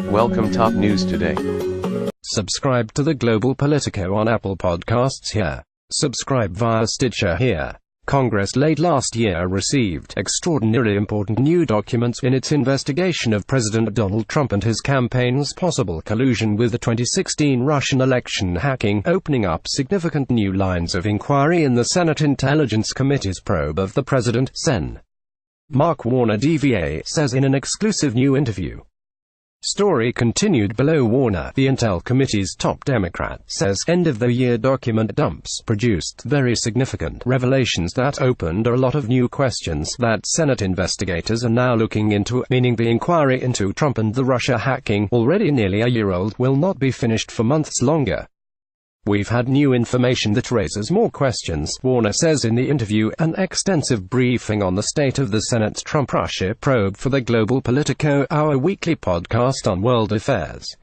Welcome Top News Today. Subscribe to the Global Politico on Apple Podcasts here. Subscribe via Stitcher here. Congress late last year received extraordinarily important new documents in its investigation of President Donald Trump and his campaign's possible collusion with the 2016 Russian election hacking, opening up significant new lines of inquiry in the Senate Intelligence Committee's probe of the president. Sen. Mark Warner DVA says in an exclusive new interview. Story continued below. Warner, the Intel Committee's top Democrat, says end-of-the-year document dumps produced very significant revelations that opened a lot of new questions that Senate investigators are now looking into, meaning the inquiry into Trump and the Russia hacking, already nearly a year old, will not be finished for months longer. We've had new information that raises more questions, Warner says in the interview, an extensive briefing on the state of the Senate's Trump-Russia probe for the Global Politico, our weekly podcast on world affairs.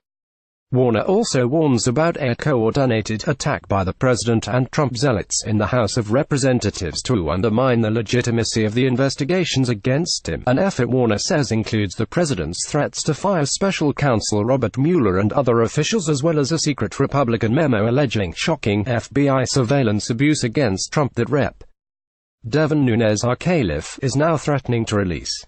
Warner also warns about a coordinated attack by the president and Trump zealots in the House of Representatives to undermine the legitimacy of the investigations against him. An effort, Warner says, includes the president's threats to fire special counsel Robert Mueller and other officials, as well as a secret Republican memo alleging shocking FBI surveillance abuse against Trump that Rep. Devin Nunes-Arcaliffe is now threatening to release.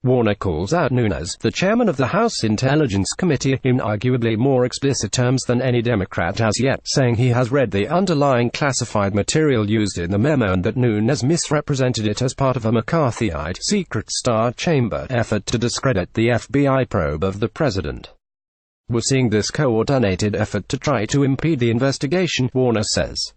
Warner calls out Nunes, the chairman of the House Intelligence Committee, in arguably more explicit terms than any Democrat has yet, saying he has read the underlying classified material used in the memo and that Nunes misrepresented it as part of a McCarthyite secret Star Chamber effort to discredit the FBI probe of the president. We're seeing this coordinated effort to try to impede the investigation, Warner says.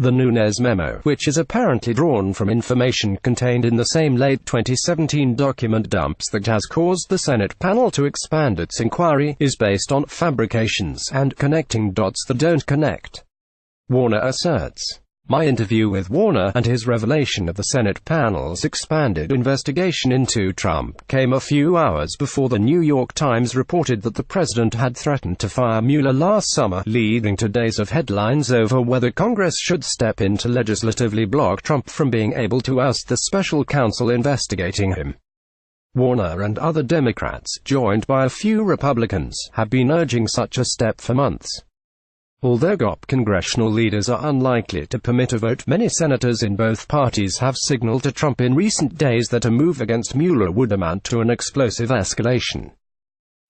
The Nunes memo, which is apparently drawn from information contained in the same late 2017 document dumps that has caused the Senate panel to expand its inquiry, is based on fabrications and connecting dots that don't connect. Warner asserts. My interview with Warner and his revelation of the Senate panel's expanded investigation into Trump came a few hours before the New York Times reported that the president had threatened to fire Mueller last summer, leading to days of headlines over whether Congress should step in to legislatively block Trump from being able to oust the special counsel investigating him. Warner and other Democrats, joined by a few Republicans, have been urging such a step for months. Although GOP congressional leaders are unlikely to permit a vote, many senators in both parties have signaled to Trump in recent days that a move against Mueller would amount to an explosive escalation.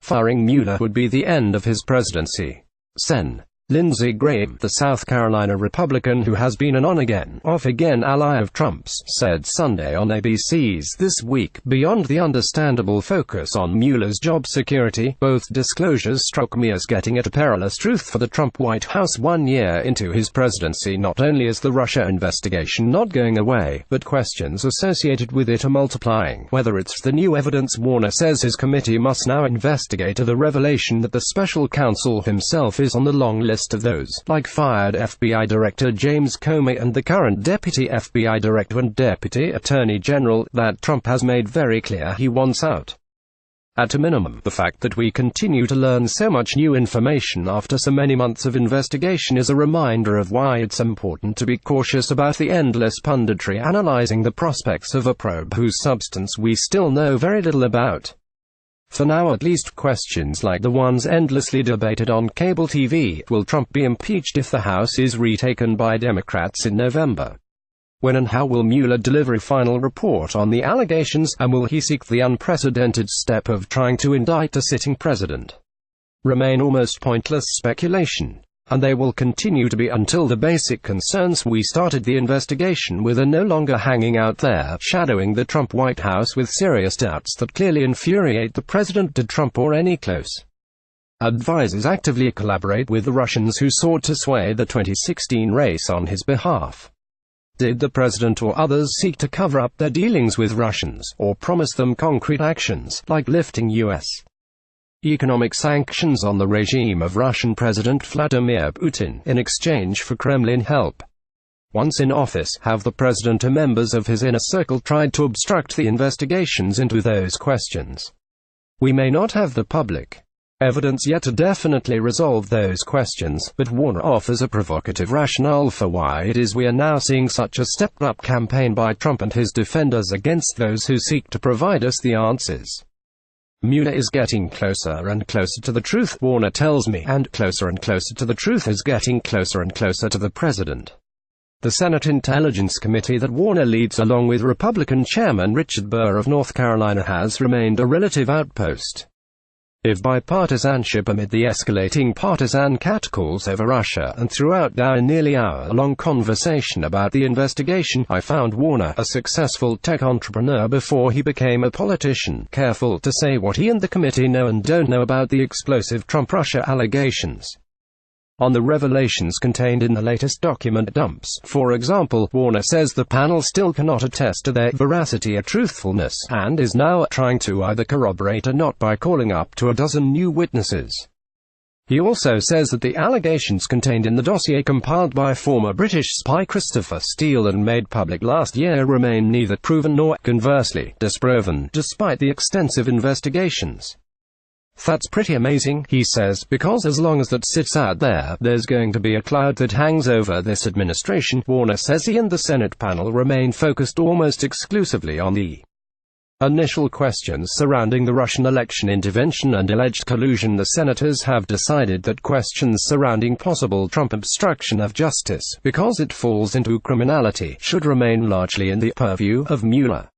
Firing Mueller would be the end of his presidency. Sen. Lindsey Graham, the South Carolina Republican who has been an on-again, off-again ally of Trump's, said Sunday on ABC's This Week, beyond the understandable focus on Mueller's job security, both disclosures struck me as getting at a perilous truth for the Trump White House 1 year into his presidency. Not only is the Russia investigation not going away, but questions associated with it are multiplying. Whether it's the new evidence, Warner says his committee must now investigate, the revelation that the special counsel himself is on the long list of those, like fired FBI Director James Comey and the current Deputy FBI Director and Deputy Attorney General, that Trump has made very clear he wants out. At a minimum, the fact that we continue to learn so much new information after so many months of investigation is a reminder of why it's important to be cautious about the endless punditry analyzing the prospects of a probe whose substance we still know very little about. For now at least, questions like the ones endlessly debated on cable TV, will Trump be impeached if the House is retaken by Democrats in November? When and how will Mueller deliver a final report on the allegations, and will he seek the unprecedented step of trying to indict a sitting president? Remain almost pointless speculation. And they will continue to be until the basic concerns we started the investigation with are no longer hanging out there, shadowing the Trump White House with serious doubts that clearly infuriate the president. Did Trump or any close advisors actively collaborate with the Russians who sought to sway the 2016 race on his behalf? Did the president or others seek to cover up their dealings with Russians, or promise them concrete actions, like lifting U.S. economic sanctions on the regime of Russian President Vladimir Putin, in exchange for Kremlin help? Once in office, have the president or members of his inner circle tried to obstruct the investigations into those questions? We may not have the public evidence yet to definitely resolve those questions, but Warner offers a provocative rationale for why it is we are now seeing such a stepped-up campaign by Trump and his defenders against those who seek to provide us the answers. Mueller is getting closer and closer to the truth, Warner tells me, and closer to the truth is getting closer and closer to the president. The Senate Intelligence Committee that Warner leads along with Republican Chairman Richard Burr of North Carolina has remained a relative outpost of bipartisanship amid the escalating partisan catcalls over Russia, and throughout our nearly hour-long conversation about the investigation, I found Warner a successful tech entrepreneur before he became a politician, careful to say what he and the committee know and don't know about the explosive Trump-Russia allegations. On the revelations contained in the latest document dumps, for example, Warner says the panel still cannot attest to their veracity or truthfulness, and is now trying to either corroborate or not by calling up to a dozen new witnesses. He also says that the allegations contained in the dossier compiled by former British spy Christopher Steele and made public last year remain neither proven nor, conversely, disproven, despite the extensive investigations. That's pretty amazing, he says, because as long as that sits out there, there's going to be a cloud that hangs over this administration. Warner says he and the Senate panel remain focused almost exclusively on the initial questions surrounding the Russian election intervention and alleged collusion. The senators have decided that questions surrounding possible Trump obstruction of justice, because it falls into criminality, should remain largely in the purview of Mueller.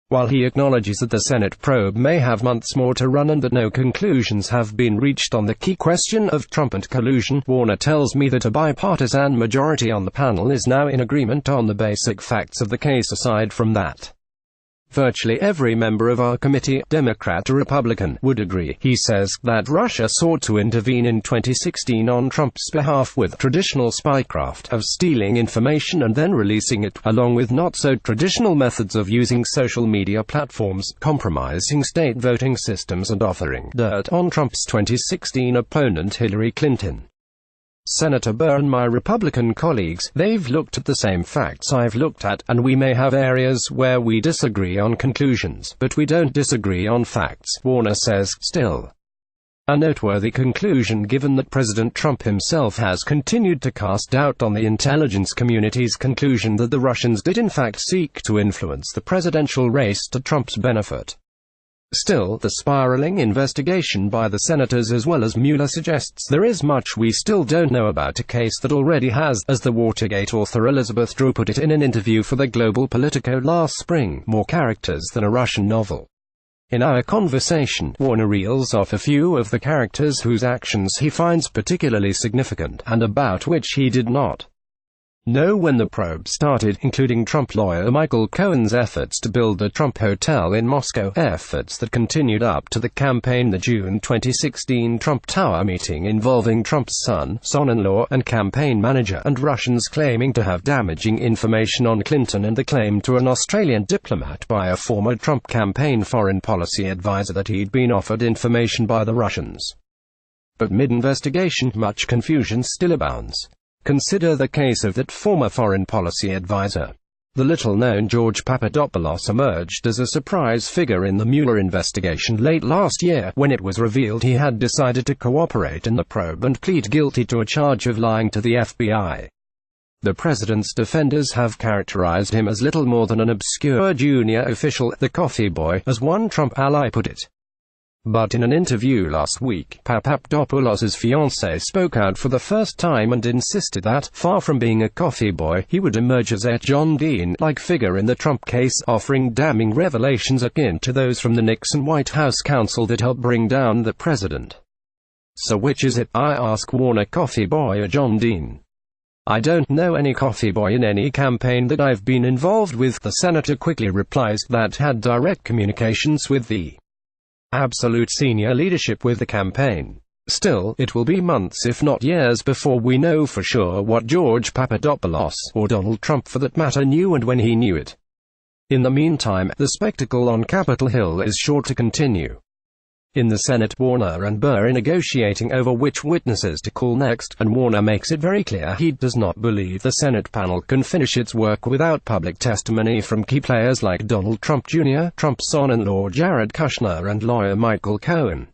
While he acknowledges that the Senate probe may have months more to run and that no conclusions have been reached on the key question of Trump and collusion, Warner tells me that a bipartisan majority on the panel is now in agreement on the basic facts of the case. Aside from that, virtually every member of our committee, Democrat or Republican, would agree, he says, that Russia sought to intervene in 2016 on Trump's behalf with traditional spycraft of stealing information and then releasing it, along with not-so-traditional methods of using social media platforms, compromising state voting systems and offering dirt on Trump's 2016 opponent Hillary Clinton. Senator Burr and my Republican colleagues, they've looked at the same facts I've looked at, and we may have areas where we disagree on conclusions, but we don't disagree on facts, Warner says. Still, a noteworthy conclusion given that President Trump himself has continued to cast doubt on the intelligence community's conclusion that the Russians did in fact seek to influence the presidential race to Trump's benefit. Still, the spiraling investigation by the senators as well as Mueller suggests there is much we still don't know about a case that already has, as the Watergate author Elizabeth Drew put it in an interview for the Global Politico last spring, more characters than a Russian novel. In our conversation, Warner reels off a few of the characters whose actions he finds particularly significant, and about which he did not know when the probe started, including Trump lawyer Michael Cohen's efforts to build the Trump Hotel in Moscow, efforts that continued up to the campaign, the June 2016 Trump Tower meeting involving Trump's son-in-law, and campaign manager, and Russians claiming to have damaging information on Clinton, and the claim to an Australian diplomat by a former Trump campaign foreign policy advisor that he'd been offered information by the Russians. But mid-investigation, much confusion still abounds. Consider the case of that former foreign policy advisor. The little-known George Papadopoulos emerged as a surprise figure in the Mueller investigation late last year, when it was revealed he had decided to cooperate in the probe and plead guilty to a charge of lying to the FBI. The president's defenders have characterized him as little more than an obscure junior official, the coffee boy, as one Trump ally put it. But in an interview last week, Papadopoulos's fiancée spoke out for the first time and insisted that, far from being a coffee boy, he would emerge as a John Dean-like figure in the Trump case, offering damning revelations akin to those from the Nixon White House counsel that helped bring down the president. So which is it, I ask Warner, coffee boy or John Dean? I don't know any coffee boy in any campaign that I've been involved with, the senator quickly replies, that had direct communications with the absolute senior leadership with the campaign. Still, it will be months if not years before we know for sure what George Papadopoulos, or Donald Trump for that matter, knew and when he knew it. In the meantime, the spectacle on Capitol Hill is sure to continue. In the Senate, Warner and Burr are negotiating over which witnesses to call next, and Warner makes it very clear he does not believe the Senate panel can finish its work without public testimony from key players like Donald Trump Jr., Trump's son-in-law Jared Kushner, and lawyer Michael Cohen.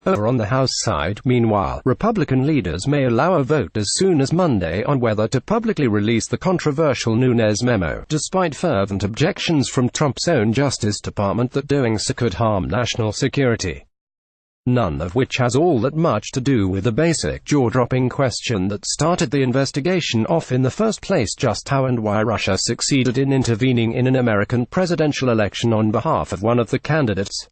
Over on the House side, meanwhile, Republican leaders may allow a vote as soon as Monday on whether to publicly release the controversial Nunes memo, despite fervent objections from Trump's own Justice Department that doing so could harm national security. None of which has all that much to do with the basic jaw-dropping question that started the investigation off in the first place: just how and why Russia succeeded in intervening in an American presidential election on behalf of one of the candidates.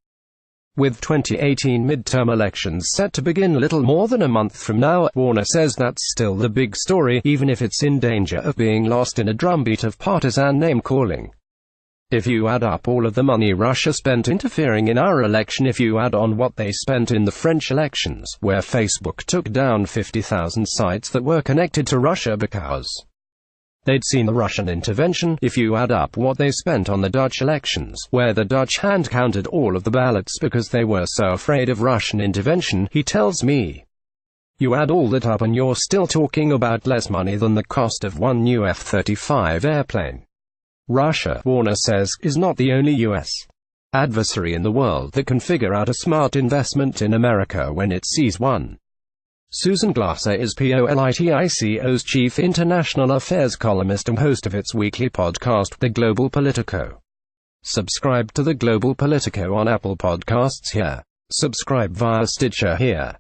With 2018 midterm elections set to begin little more than a month from now, Warner says that's still the big story, even if it's in danger of being lost in a drumbeat of partisan name-calling. If you add up all of the money Russia spent interfering in our election, if you add on what they spent in the French elections, where Facebook took down 50,000 sites that were connected to Russia because they'd seen the Russian intervention, if you add up what they spent on the Dutch elections, where the Dutch hand-counted all of the ballots because they were so afraid of Russian intervention, he tells me, you add all that up and you're still talking about less money than the cost of one new F-35 airplane. Russia, Warner says, is not the only U.S. adversary in the world that can figure out a smart investment in America when it sees one. Susan Glasser is POLITICO's chief international affairs columnist and host of its weekly podcast, The Global Politico. Subscribe to The Global Politico on Apple Podcasts here. Subscribe via Stitcher here.